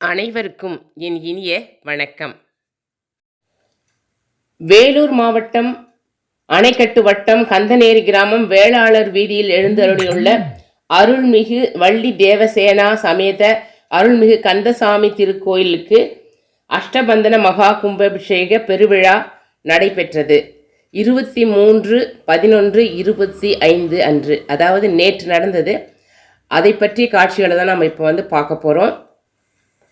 அனைவருக்கும் என் இனிய வணக்கம். வேலூர் மாவட்டம் அணைக்கட்டு வட்டம் கந்தநேரி கிராமம் வேளாளர் வீதியில் எழுந்தருளியுள்ள அருள்மிகு வள்ளி தேவசேனா சமேத அருள்மிகு கந்தசாமி திருக்கோயிலுக்கு அஷ்டபந்தன மகா கும்பாபிஷேக பெருவிழா நடைபெற்றது. 23/11/25 அன்று, அதாவது நேற்று நடந்தது. அதை பற்றிய காட்சிகளை தான் நம்ம இப்போ பார்க்க போகிறோம்.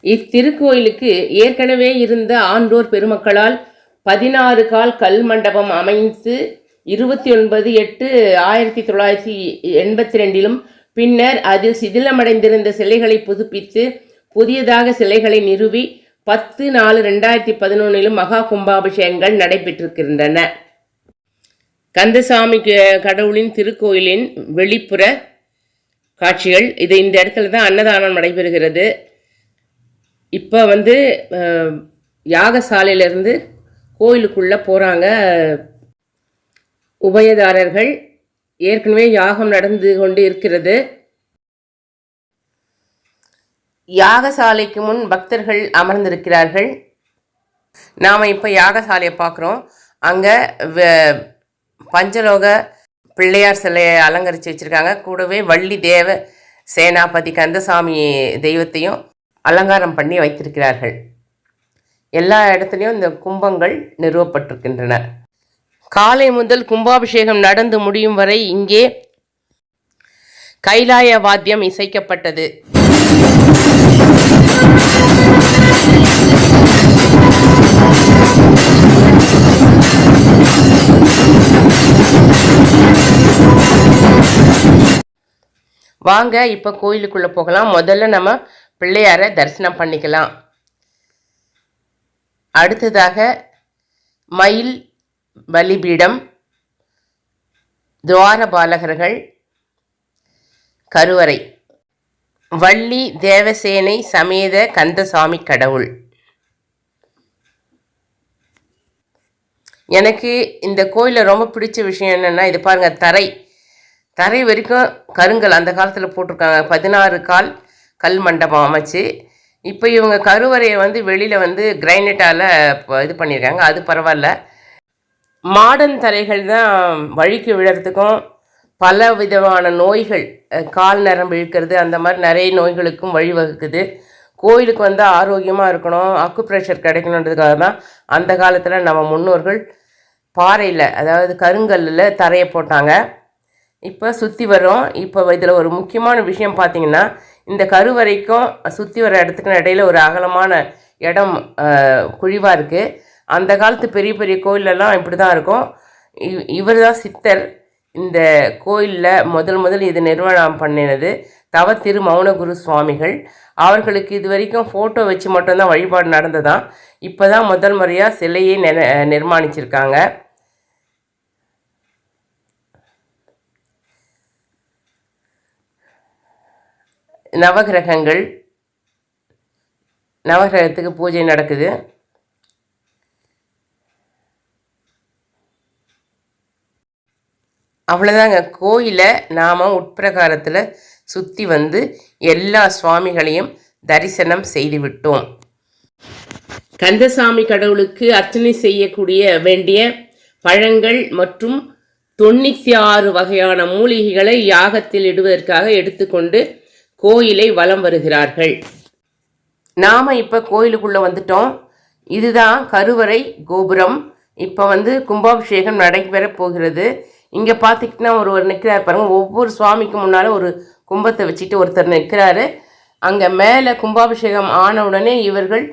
இத்திருக்கோயிலுக்கு ஏற்கனவே இருந்த ஆன்றோர் பெருமக்களால் 16 கால் கல் மண்டபம் அமைத்து 29/8/1982 பின்னர் அதில் சிதிலமடைந்திருந்த சிலைகளை புதுப்பித்து புதியதாக சிலைகளை நிறுவி 10/4/2011 மகா கும்பாபிஷேகங்கள் நடைபெற்றிருக்கின்றன. கந்தசாமி கடவுளின் திருக்கோயிலின் வெளிப்புற காட்சிகள். இது இந்த இடத்துல தான் அன்னதானம் நடைபெறுகிறது. இப்போ யாகசாலையிலேருந்து கோயிலுக்குள்ளே போகிறாங்க உபயதாரர்கள். ஏற்கனவே யாகம் நடந்து கொண்டு இருக்கிறது. யாகசாலைக்கு முன் பக்தர்கள் அமர்ந்திருக்கிறார்கள். நாம் இப்போ யாகசாலையை பார்க்குறோம். அங்கே பஞ்சலோக பிள்ளையார் சிலையை அலங்கரித்து வச்சுருக்காங்க. கூடவே வள்ளி தேவ சேனாபதி கந்தசாமி தெய்வத்தையும் அலங்காரம் பண்ணி வைத்திருக்கிறார்கள். எல்லா இடத்துலையும் இந்த கும்பங்கள் நிறுவப்பட்டிருக்கின்றன. காலை முதல் கும்பாபிஷேகம் நடந்து முடியும் வரை இங்கே கைலாய வாத்தியம் இசைக்கப்பட்டது. வாங்க இப்போ கோயிலுக்குள்ளே போகலாம். முதல்ல நம்ம பிள்ளையாரை தரிசனம் பண்ணிக்கலாம். அடுத்ததாக மயில் பலிபீடம், துவாரபாலகர்கள், கருவறை, வள்ளி தேவசேனை சமேத கந்தசாமி கடவுள். எனக்கு இந்த கோயிலில் ரொம்ப பிடிச்ச விஷயம் என்னென்னா, இது பாருங்கள், தரை வரைக்கும் கருங்கல் அந்த காலத்தில் போட்டிருக்காங்க. 16 கால் கல் மண்டபம் அமைச்சு. இப்போ இவங்க கருவறையை வெளியில் கிரைனைட்டால் இது பண்ணியிருக்காங்க. அது பரவாயில்ல. மாடர்ன் தரைகள் தான் வழிக்கு விழறதுக்கும் பல விதமான நோய்கள், கால் நரம்பு இழுக்கிறது, அந்த மாதிரி நிறைய நோய்களுக்கும் வழிவகுக்குது. கோயிலுக்கு ஆரோக்கியமாக இருக்கணும், அக்குப்ரெஷர் கிடைக்கணுன்றதுக்காக தான் அந்த காலத்தில் நம்ம முன்னோர்கள் பாறையில், அதாவது கருங்கல்லில் தரையை போட்டாங்க. இப்போ சுற்றி வரோம். இப்போ இதில் ஒரு முக்கியமான விஷயம் பார்த்திங்கன்னா, இந்த கருவறைக்கும் சுற்றி வர இடத்துக்கும் இடையில் ஒரு அகலமான இடம் குழிவாக இருக்குது. அந்த காலத்து பெரிய பெரிய கோயிலெல்லாம் இப்படி தான் இருக்கும். இவர் தான் சித்தர். இந்த கோயிலில் முதல் இது நிர்வாணம் பண்ணினது தவ திரு மௌனகுரு சுவாமிகள். அவர்களுக்கு இது வரைக்கும் ஃபோட்டோ வச்சு மட்டும்தான் வழிபாடு நடந்ததான். இப்போ தான் முதல் முறையாக சிலையை நிர்மாணிச்சிருக்காங்க. நவகிரகத்துக்கு பூஜை நடக்குது. அவ்வளோதாங்க. கோயிலை நாம் உட்பிரகாரத்தில் சுற்றி எல்லா சுவாமிகளையும் தரிசனம் செய்துவிட்டோம். கந்தசாமி கடவுளுக்கு அர்ச்சனை செய்யக்கூடிய வேண்டிய பழங்கள் மற்றும் 96 வகையான மூலிகைகளை யாகத்தில் இடுவதற்காக எடுத்துக்கொண்டு கோயிலை வலம் வருகிறார்கள். நாம் இப்போ கோயிலுக்குள்ளே வந்துட்டோம். இதுதான் கருவறை கோபுரம். இப்போ கும்பாபிஷேகம் நடைபெற போகிறது. இங்கே பார்த்திங்கன்னா ஒருவர் நிற்கிறார் பாருங்கள். ஒவ்வொரு சுவாமிக்கு முன்னால் ஒரு கும்பத்தை வச்சுட்டு ஒருத்தர் நிற்கிறாரு. அங்கே மேலே கும்பாபிஷேகம் ஆன உடனே இவர்கள்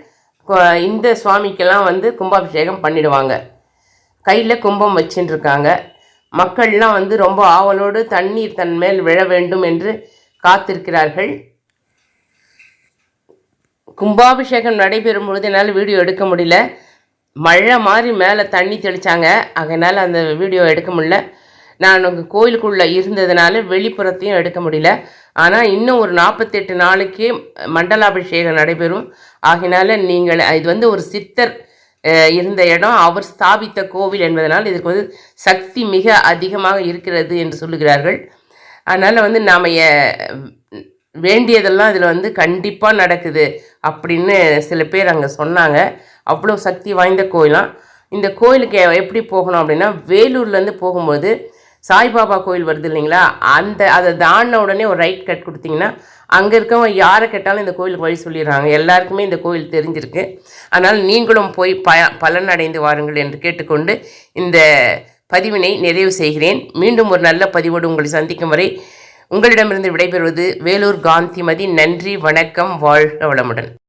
இந்த சுவாமிக்கெல்லாம் கும்பாபிஷேகம் பண்ணிடுவாங்க. கையில் கும்பம் வச்சுட்டு இருக்காங்க. மக்கள்லாம் ரொம்ப ஆவலோடு தண்ணீர் தன் மேல் விழ வேண்டும் என்று காத்திருக்கிறார்கள். கும்பாபிஷேகம் நடைபெறும் பொழுது என்னால் வீடியோ எடுக்க முடியல. மழை மாதிரி மேலே தண்ணி தெளித்தாங்க. அதனால் அந்த வீடியோ எடுக்க முடியல. நான் கோயிலுக்குள்ளே இருந்ததுனால வெளிப்புறத்தையும் எடுக்க முடியல. ஆனால் இன்னும் ஒரு 48 நாளைக்கு மண்டலாபிஷேகம் நடைபெறும். ஆகினால நீங்கள் இது ஒரு சித்தர் இருந்த இடம், அவர் ஸ்தாபித்த கோவில் என்பதனால் இதுக்கு சக்தி மிக அதிகமாக இருக்கிறது என்று சொல்லுகிறார்கள். அதனால் நாம் வேண்டியதெல்லாம் இதில் கண்டிப்பாக நடக்குது அப்படின்னு சில பேர் அங்கே சொன்னாங்க. அவ்வளோ சக்தி வாய்ந்த கோயிலாம். இந்த கோயிலுக்கு எப்படி போகணும் அப்படின்னா, வேலூர்லேருந்து போகும்போது சாய்பாபா கோயில் வருது இல்லைங்களா, அதை தாண்டின உடனே ஒரு ரைட் கட் கொடுத்தீங்கன்னா அங்கே இருக்கவங்க யாரை கேட்டாலும் இந்த கோயிலுக்கு வழி சொல்லிடுறாங்க. எல்லாருக்குமே இந்த கோயில் தெரிஞ்சிருக்கு. அதனால் நீங்களும் போய் பலனடைந்து வாருங்கள் என்று கேட்டுக்கொண்டு இந்த பதிவினை நிறைவு செய்கிறேன். மீண்டும் ஒரு நல்ல பதிவோடு உங்களை சந்திக்கும் வரை உங்களிடமிருந்து விடைபெறுவது வேலூர் காந்திமதி. நன்றி, வணக்கம், வாழ்க வளமுடன்.